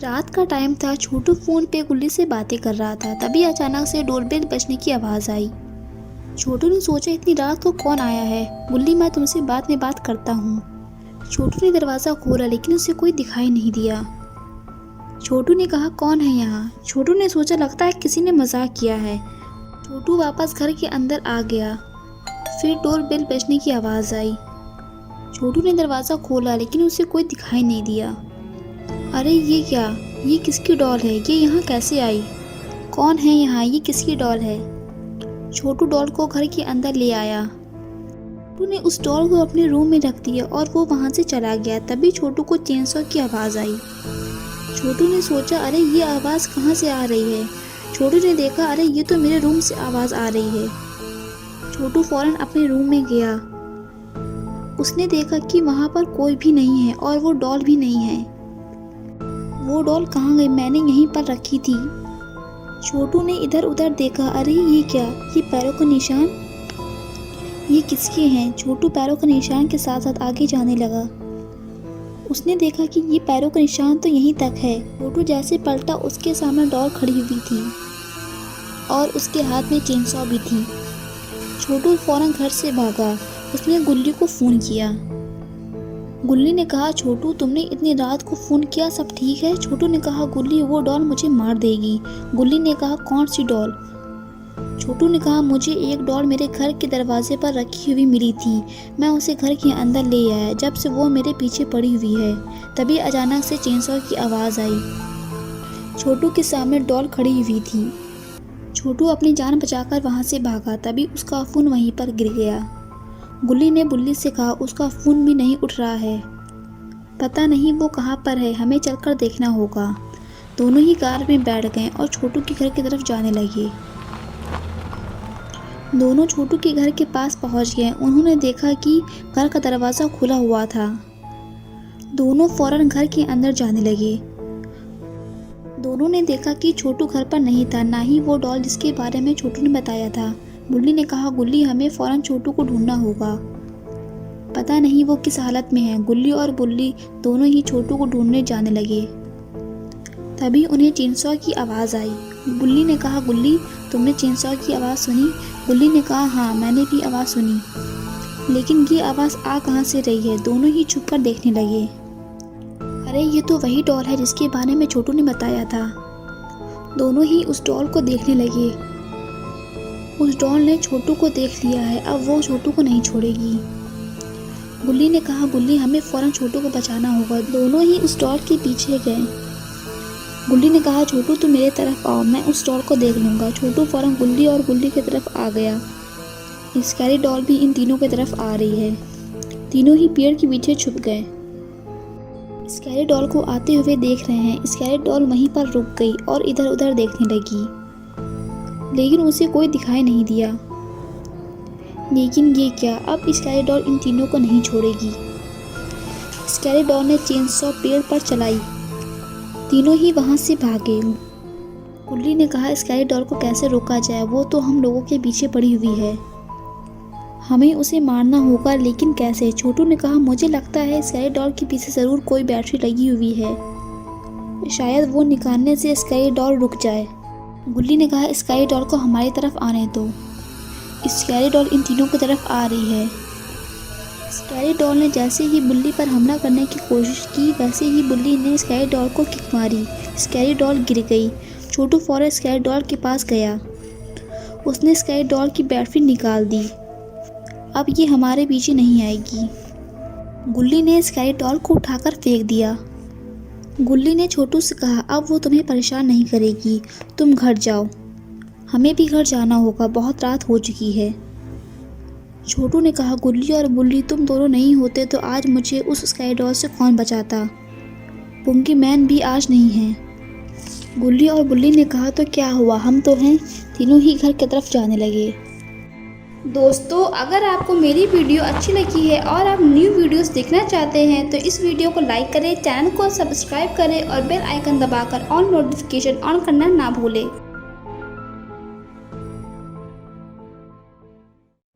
रात का टाइम था। छोटू फोन पे गुल्ली से बातें कर रहा था। तभी अचानक से डोरबेल बजने की आवाज़ आई। छोटू ने सोचा इतनी रात को कौन आया है। गुल्ली, मैं तुमसे बाद में बात करता हूँ। छोटू ने दरवाज़ा खोला लेकिन उसे कोई दिखाई नहीं दिया। छोटू ने कहा, कौन है यहाँ? छोटू ने सोचा लगता है किसी ने मजाक किया है। छोटू वापस घर के अंदर आ गया। फिर डोरबेल बजने की आवाज़ आई। छोटू ने दरवाज़ा खोला लेकिन उसे कोई दिखाई नहीं दिया। अरे ये क्या? ये किसकी डॉल है? ये यहाँ कैसे आई? कौन है यहाँ? ये किसकी डॉल है? छोटू डॉल को घर के अंदर ले आया। छोटू ने उस डॉल को अपने रूम में रख दिया और वो वहाँ से चला गया। तभी छोटू को चेनसॉ की आवाज़ आई। छोटू ने सोचा, अरे ये आवाज़ कहाँ से आ रही है? छोटू ने देखा, अरे ये तो मेरे रूम से आवाज़ आ रही है। छोटू फौरन अपने रूम में गया। उसने देखा कि वहाँ पर कोई भी नहीं है और वो डॉल भी नहीं है। वो डॉल कहाँ गई? मैंने यहीं पर रखी थी। छोटू ने इधर उधर देखा। अरे ये क्या? ये पैरों का निशान? ये किसके हैं? छोटू पैरों के निशान के साथ साथ आगे जाने लगा। उसने देखा कि ये पैरों का निशान तो यहीं तक है। छोटू जैसे पलटा, उसके सामने डॉल खड़ी हुई थी और उसके हाथ में चेनसॉ भी थी। छोटू फौरन घर से भागा। उसने गुल्ली को फ़ोन किया। गुल्ली ने कहा, छोटू तुमने इतनी रात को फ़ोन किया, सब ठीक है? छोटू ने कहा, गुल्ली वो डॉल मुझे मार देगी। गुल्ली ने कहा, कौन सी डॉल? छोटू ने कहा, मुझे एक डॉल मेरे घर के दरवाजे पर रखी हुई मिली थी। मैं उसे घर के अंदर ले आया, जब से वो मेरे पीछे पड़ी हुई है। तभी अचानक से चेनसॉ की आवाज़ आई। छोटू के सामने डॉल खड़ी हुई थी। छोटू अपनी जान बचाकर वहाँ से भागा। तभी उसका फ़ोन वहीं पर गिर गया। गुल्ली ने बुल्ली से कहा, उसका फ़ोन भी नहीं उठ रहा है। पता नहीं वो कहाँ पर है, हमें चलकर देखना होगा। दोनों ही कार में बैठ गए और छोटू के घर की तरफ जाने लगे। दोनों छोटू के घर के पास पहुँच गए। उन्होंने देखा कि घर का दरवाज़ा खुला हुआ था। दोनों फौरन घर के अंदर जाने लगे। दोनों ने देखा कि छोटू घर पर नहीं था, ना ही वो डॉल जिसके बारे में छोटू ने बताया था। बुल्ली ने कहा, गुल्ली हमें फ़ौरन छोटू को ढूंढना होगा। पता नहीं वो किस हालत में है। गुल्ली और बुल्ली दोनों ही छोटू को ढूंढने जाने लगे। तभी उन्हें चेनसॉ की आवाज़ आई। बुल्ली ने कहा, गुल्ली तुमने चेनसॉ की आवाज़ सुनी? गुल्ली ने कहा, हाँ मैंने भी आवाज़ सुनी, लेकिन ये आवाज़ आ कहाँ से रही है? दोनों ही छुप कर देखने लगे। अरे ये तो वही डॉल है जिसके बारे में छोटू ने बताया था। दोनों ही उस डॉल को देखने लगे। उस डॉल ने छोटू को देख लिया है, अब वो छोटू को नहीं छोड़ेगी। गुल्ली ने कहा, गुल्ली हमें फ़ौरन छोटू को बचाना होगा। दोनों ही उस डॉल के पीछे गए। गुल्ली ने कहा, छोटू तुम मेरे तरफ आओ, मैं उस डॉल को देख लूँगा। छोटू फ़ौरन गुल्ली और गुल्ली की तरफ आ गया। स्कैरी डॉल भी इन तीनों की तरफ आ रही है। तीनों ही पेड़ के पीछे छुप गए। स्कैरी डॉल को आते हुए देख रहे हैं। स्कैरी डॉल वहीं पर रुक गई और इधर उधर देखने लगी, लेकिन उसे कोई दिखाई नहीं दिया। लेकिन ये क्या? अब स्कैरी डॉल इन तीनों को नहीं छोड़ेगी। स्कैरी डॉल ने चेनसॉ पेड़ पर चलाई। तीनों ही वहाँ से भागे। गुल्ली ने कहा, स्कैरी डॉल को कैसे रोका जाए? वो तो हम लोगों के पीछे पड़ी हुई है, हमें उसे मारना होगा, लेकिन कैसे? छोटू ने कहा, मुझे लगता है स्कैरी डॉल के पीछे ज़रूर कोई बैटरी लगी हुई है, शायद वो निकालने से स्कैरी डॉल रुक जाए। गुल्ली ने कहा, स्कैरी डॉल को हमारी तरफ आने दो। स्कैरी डॉल इन तीनों की तरफ आ रही है। स्कैरी डॉल ने जैसे ही बुल्ली पर हमला करने की कोशिश की, वैसे ही बुल्ली ने स्कैरी डॉल को किक मारी। स्कैरी डॉल गिर गई। छोटू फौरन स्कैरी डॉल के पास गया। उसने स्कैरी डॉल की बैटरी निकाल दी। अब ये हमारे पीछे नहीं आएगी। गुल्ली ने स्कैरी डॉल को उठाकर फेंक दिया। गुल्ली ने छोटू से कहा, अब वो तुम्हें परेशान नहीं करेगी, तुम घर जाओ, हमें भी घर जाना होगा, बहुत रात हो चुकी है। छोटू ने कहा, गुल्ली और बुल्ली तुम दोनों नहीं होते तो आज मुझे उस स्कैरी डॉल से कौन बचाता? पुंगी मैन भी आज नहीं है। गुल्ली और बुल्ली ने कहा, तो क्या हुआ, हम तो हैं। तीनों ही घर की तरफ जाने लगे। दोस्तों अगर आपको मेरी वीडियो अच्छी लगी है और आप न्यू वीडियोस देखना चाहते हैं तो इस वीडियो को लाइक करें, चैनल को सब्सक्राइब करें और बेल आइकन दबाकर ऑल नोटिफिकेशन ऑन करना ना भूलें।